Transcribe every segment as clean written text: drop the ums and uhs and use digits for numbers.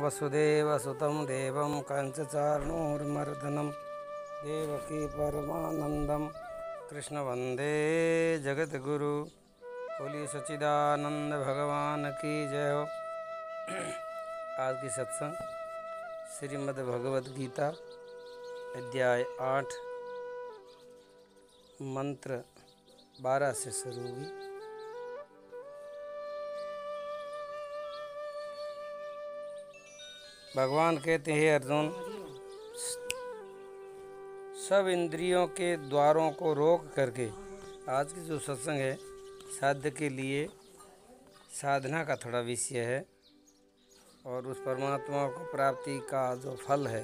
वसुदेवसुतं देवं कंसचाणूरमर्दनं देवकी परमानंदम कृष्ण वंदे जगद्गुरु। बोलिए सच्चिदानंद भगवान की जय हो। आज की सत्संग श्रीमद् भगवद गीता अध्याय 8 मंत्र 12 से शुरू हुई। भगवान कहते हैं, अर्जुन, सब इंद्रियों के द्वारों को रोक करके, आज की जो सत्संग है साध्य के लिए साधना का थोड़ा विषय है और उस परमात्मा को प्राप्ति का जो फल है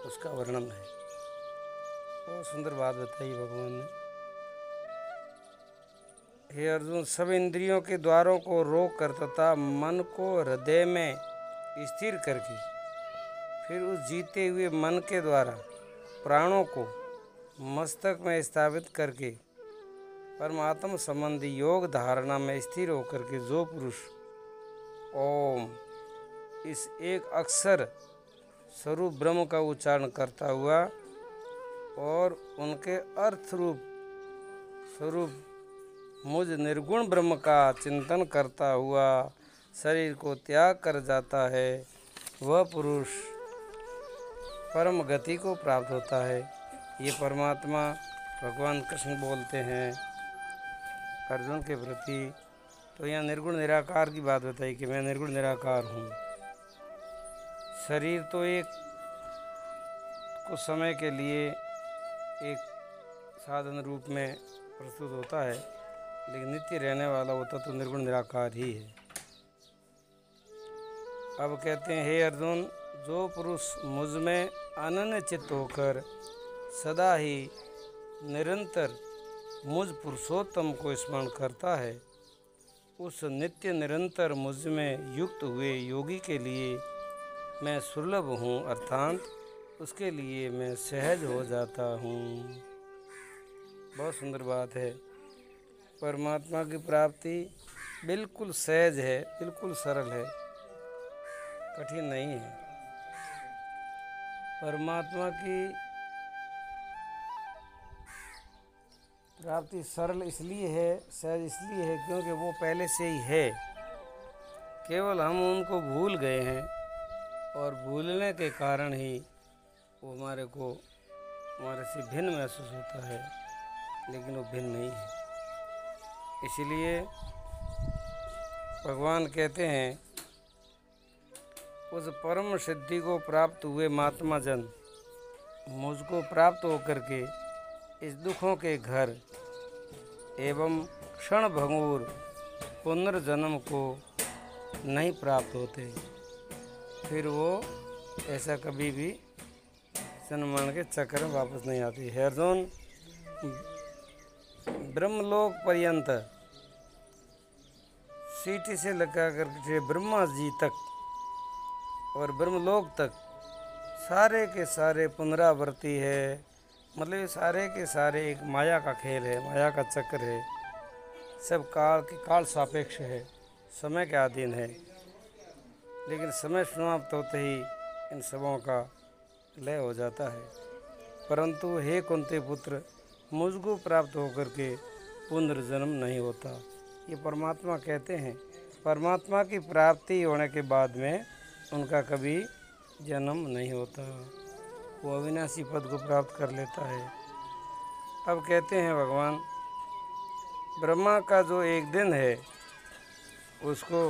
उसका वर्णन है। बहुत सुंदर बात बताई भगवान ने। हे अर्जुन, सब इंद्रियों के द्वारों को रोक कर तथा मन को हृदय में स्थिर करके फिर उस जीते हुए मन के द्वारा प्राणों को मस्तक में स्थापित करके परमात्मा संबंधी योग धारणा में स्थिर होकर के जो पुरुष ओम इस एक अक्षर स्वरूप ब्रह्म का उच्चारण करता हुआ और उनके अर्थ रूप स्वरूप मुझ निर्गुण ब्रह्म का चिंतन करता हुआ शरीर को त्याग कर जाता है, वह पुरुष परम गति को प्राप्त होता है। ये परमात्मा भगवान कृष्ण बोलते हैं अर्जुन के प्रति। तो यहाँ निर्गुण निराकार की बात बताई कि मैं निर्गुण निराकार हूँ। शरीर तो एक कुछ समय के लिए एक साधन रूप में प्रस्तुत होता है, लेकिन नित्य रहने वाला होता तो निर्गुण निराकार ही है। अब कहते हैं, हे अर्जुन, जो पुरुष मुझ में अनन्य चित्त होकर सदा ही निरंतर मुझ पुरुषोत्तम को स्मरण करता है, उस नित्य निरंतर मुझ में युक्त हुए योगी के लिए मैं सुलभ हूँ, अर्थात उसके लिए मैं सहज हो जाता हूँ। बहुत सुंदर बात है। परमात्मा की प्राप्ति बिल्कुल सहज है, बिल्कुल सरल है, कठिन नहीं है। परमात्मा की प्राप्ति सरल इसलिए है, सहज इसलिए है क्योंकि वो पहले से ही है। केवल हम उनको भूल गए हैं और भूलने के कारण ही वो हमारे से भिन्न महसूस होता है, लेकिन वो भिन्न नहीं है। इसलिए भगवान कहते हैं, उस परम सिद्धि को प्राप्त हुए महात्मा जन मुझको प्राप्त होकर के इस दुखों के घर एवं क्षण भंगुर पुनर्जन्म को नहीं प्राप्त होते, फिर वो ऐसा कभी भी जन्म मरण के चक्कर में वापस नहीं आती है। अर्जुन, ब्रह्मलोक पर्यंत सीटी से लगा कर ब्रह्मा जी तक और ब्रह्मलोक तक सारे के सारे पुनरावृत्ति है। मतलब सारे के सारे एक माया का खेल है, माया का चक्र है। सब काल सापेक्ष है, समय के अधीन है, लेकिन समय समाप्त होते ही इन सबों का लय हो जाता है। परंतु हे कुंती पुत्र, मुझको प्राप्त होकर के पुनर्जन्म नहीं होता। ये परमात्मा कहते हैं, परमात्मा की प्राप्ति होने के बाद में उनका कभी जन्म नहीं होता, वो अविनाशी पद को प्राप्त कर लेता है। अब कहते हैं भगवान, ब्रह्मा का जो एक दिन है उसको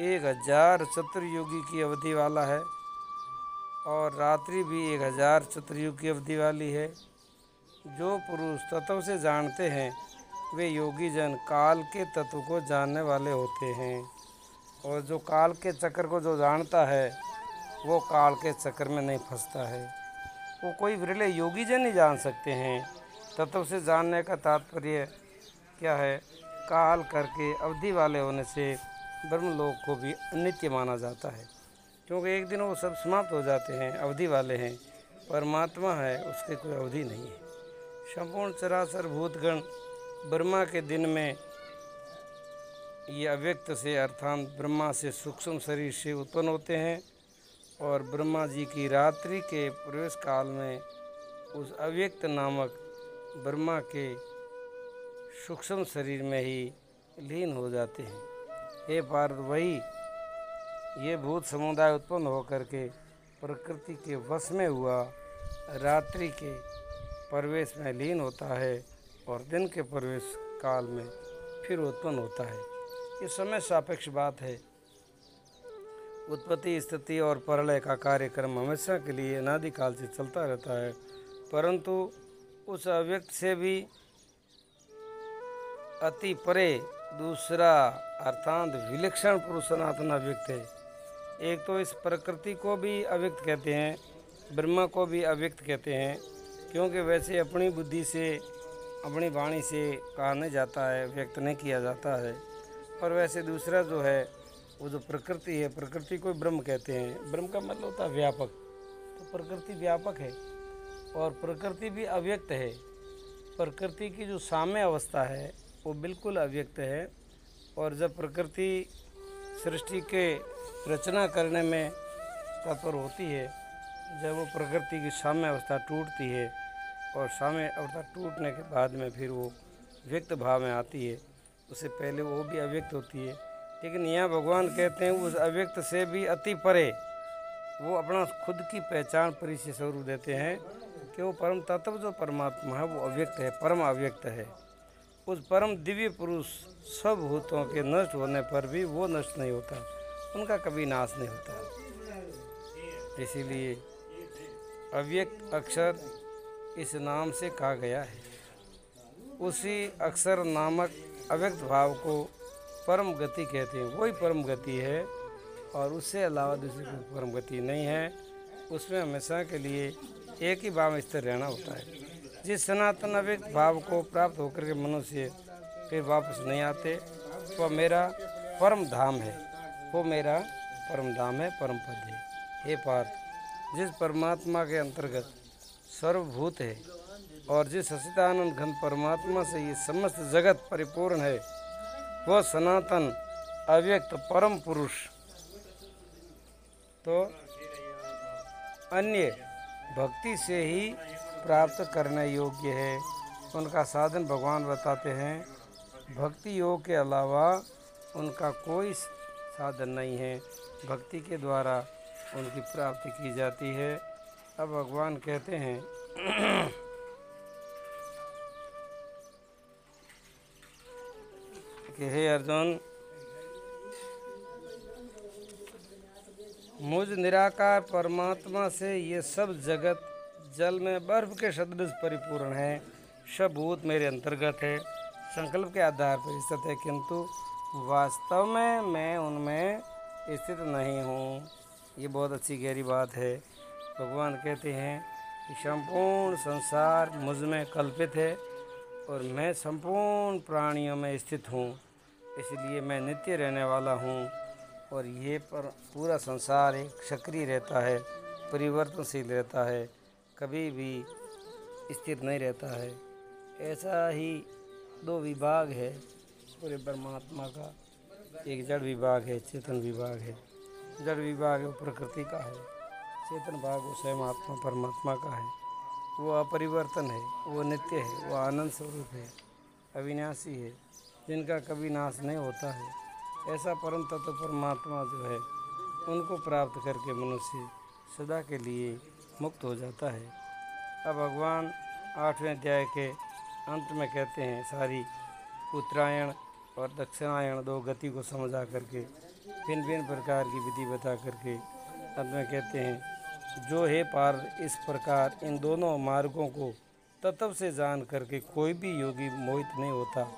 1000 चतुर्युगी की अवधि वाला है और रात्रि भी 1000 चतुर्युग की अवधि वाली है। जो पुरुष तत्व से जानते हैं वे योगी जन काल के तत्व को जानने वाले होते हैं, और जो काल के चक्र को जो जानता है वो काल के चक्कर में नहीं फंसता है। वो कोई विरले योगी जन ही जान सकते हैं। तत्व से जानने का तात्पर्य क्या है? काल करके अवधि वाले होने से ब्रह्मलोक को भी अनित्य माना जाता है, क्योंकि एक दिन वो सब समाप्त हो जाते हैं, अवधि वाले हैं। परमात्मा है, उसकी कोई अवधि नहीं है। संपूर्ण चराचर भूतगण ब्रह्मा के दिन में ये अव्यक्त से अर्थात ब्रह्मा से सूक्ष्म शरीर से उत्पन्न होते हैं और ब्रह्मा जी की रात्रि के प्रवेश काल में उस अव्यक्त नामक ब्रह्मा के सूक्ष्म शरीर में ही लीन हो जाते हैं। हे पार्थ, वही ये भूत समुदाय उत्पन्न होकर के प्रकृति के वश में हुआ रात्रि के प्रवेश में लीन होता है और दिन के प्रवेश काल में फिर उत्पन्न होता है। ये समय सापेक्ष बात है। उत्पत्ति, स्थिति और प्रलय का कार्यक्रम हमेशा के लिए अनादिकाल से चलता रहता है, परंतु उस अव्यक्त से भी अति परे दूसरा अर्थात विलक्षण पुरुष सनातन अव्यक्त है। एक तो इस प्रकृति को भी अव्यक्त कहते हैं, ब्रह्मा को भी अव्यक्त कहते हैं, क्योंकि वैसे अपनी बुद्धि से अपनी वाणी से कहा नहीं जाता है, व्यक्त नहीं किया जाता है। और वैसे दूसरा जो है वो जो प्रकृति है, प्रकृति को ब्रह्म कहते हैं। ब्रह्म का मतलब होता है व्यापक, तो प्रकृति व्यापक है और प्रकृति भी अव्यक्त है। प्रकृति की जो साम्य अवस्था है वो बिल्कुल अव्यक्त है। और जब प्रकृति सृष्टि के रचना करने में तत्पर होती है, जब वो प्रकृति की साम्य अवस्था टूटती है और साम्य अवस्था टूटने के बाद में फिर वो व्यक्त भाव में आती है, उससे पहले वो भी अव्यक्त होती है। लेकिन यहाँ भगवान कहते हैं उस अव्यक्त से भी अति परे वो अपना खुद की पहचान परिचय स्वरूप देते हैं कि वो परम तत्व जो परमात्मा है वो अव्यक्त है, परम अव्यक्त है। उस परम दिव्य पुरुष सब भूतों के नष्ट होने पर भी वो नष्ट नहीं होता, उनका कभी नाश नहीं होता। इसीलिए अव्यक्त अक्षर इस नाम से कहा गया है। उसी अक्षर नामक अव्यक्त भाव को परम गति कहते हैं। वही परम गति है और उससे अलावा दूसरी कोई परम गति नहीं है। उसमें हमेशा के लिए एक ही भाव स्थिर रहना होता है। जिस सनातन अव्यक्त भाव को प्राप्त होकर के मनुष्य फिर वापस नहीं आते, वह मेरा परम धाम है, वो मेरा परम धाम है, परम पद है। हे पार्थ, जिस परमात्मा के अंतर्गत सर्वभूत है और जिस सच्चिदानंद घन परमात्मा से ये समस्त जगत परिपूर्ण है, वह सनातन अव्यक्त परम पुरुष तो अन्य भक्ति से ही प्राप्त करने योग्य है। उनका साधन भगवान बताते हैं, भक्ति योग के अलावा उनका कोई साधन नहीं है। भक्ति के द्वारा उनकी प्राप्ति की जाती है। अब भगवान कहते हैं कि हे अर्जुन, मुझ निराकार परमात्मा से ये सब जगत जल में बर्फ के सदृश परिपूर्ण है। सब भूत मेरे अंतर्गत है, संकल्प के आधार पर स्थित है, किंतु वास्तव में मैं उनमें स्थित नहीं हूँ। ये बहुत अच्छी गहरी बात है। भगवान कहते हैं कि संपूर्ण संसार मुझ में कल्पित है और मैं संपूर्ण प्राणियों में स्थित हूँ, इसलिए मैं नित्य रहने वाला हूँ। और ये पर पूरा संसार एक सक्रिय रहता है, परिवर्तनशील रहता है, कभी भी स्थिर नहीं रहता है। ऐसा ही दो विभाग है पूरे परमात्मा का, एक जड़ विभाग है, चेतन विभाग है। जड़ विभाग वो प्रकृति का है, चेतन भाग वो स्वयं आत्मा परमात्मा का है। वो अपरिवर्तन है, वो नित्य है, वो आनंद स्वरूप है, अविनाशी है, जिनका कभी नाश नहीं होता है। ऐसा परम तत्व परमात्मा जो है, उनको प्राप्त करके मनुष्य सदा के लिए मुक्त हो जाता है। अब भगवान 8वें अध्याय के अंत में कहते हैं, सारी उत्तरायण और दक्षिणायण दो गति को समझा करके भिन्न भिन्न प्रकार की विधि बता करके अंत में कहते हैं, जो हे पार्थ, इस प्रकार इन दोनों मार्गों को तत्व से जान करके कोई भी योगी मोहित नहीं होता।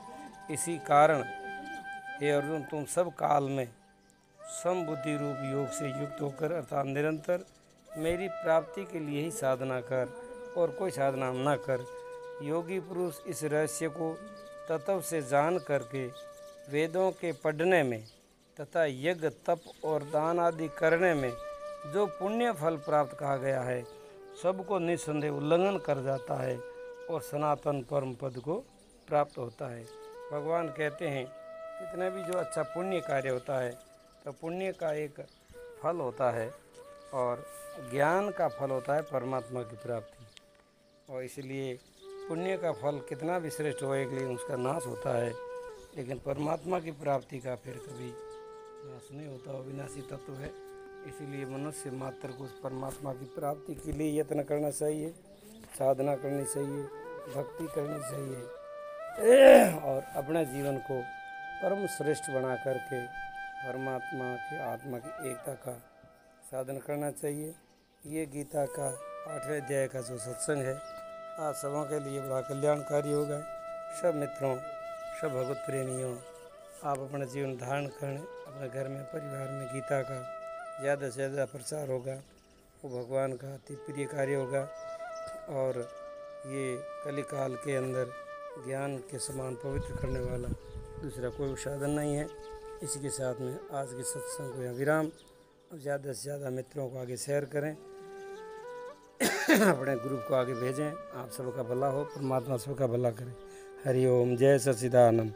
इसी कारण हे अर्जुन, तुम सब काल में समबुद्धि रूप योग से युक्त होकर अर्थात निरंतर मेरी प्राप्ति के लिए ही साधना कर और कोई साधना न कर। योगी पुरुष इस रहस्य को तत्व से जान करके वेदों के पढ़ने में तथा यज्ञ, तप और दान आदि करने में जो पुण्य फल प्राप्त कहा गया है, सबको निस्संदेह उल्लंघन कर जाता है और सनातन परम पद को प्राप्त होता है। भगवान कहते हैं कितना भी जो अच्छा पुण्य कार्य होता है तो पुण्य का एक फल होता है और ज्ञान का फल होता है परमात्मा की प्राप्ति। और इसलिए पुण्य का फल कितना भी श्रेष्ठ हो एक लेकिन उसका नाश होता है, लेकिन परमात्मा की प्राप्ति का फिर कभी नाश नहीं होता, अविनाशी तत्व है। इसीलिए मनुष्य मात्र को उस परमात्मा की प्राप्ति के लिए यत्न करना चाहिए, साधना करनी चाहिए, भक्ति करनी चाहिए और अपने जीवन को परम श्रेष्ठ बना करके परमात्मा की आत्मा की एकता का साधन करना चाहिए। ये गीता का 8वें अध्याय का जो सत्संग है आप सबों के लिए बड़ा कल्याणकारी होगा। सब मित्रों, सब भगवत प्रेमियों, आप अपना जीवन धारण करें, अपने घर में परिवार में गीता का ज़्यादा से ज़्यादा प्रचार होगा, वो भगवान का अति प्रिय कार्य होगा। और ये कलिकाल के अंदर ज्ञान के समान पवित्र करने वाला दूसरा कोई साधन नहीं है। इसी के साथ में आज के सत्संग को यहाँ विराम। और ज़्यादा से ज़्यादा मित्रों को आगे शेयर करें अपने ग्रुप को आगे भेजें। आप सबका भला हो, परमात्मा सबका भला करे। हरि ओम, जय सच्चिदानंद।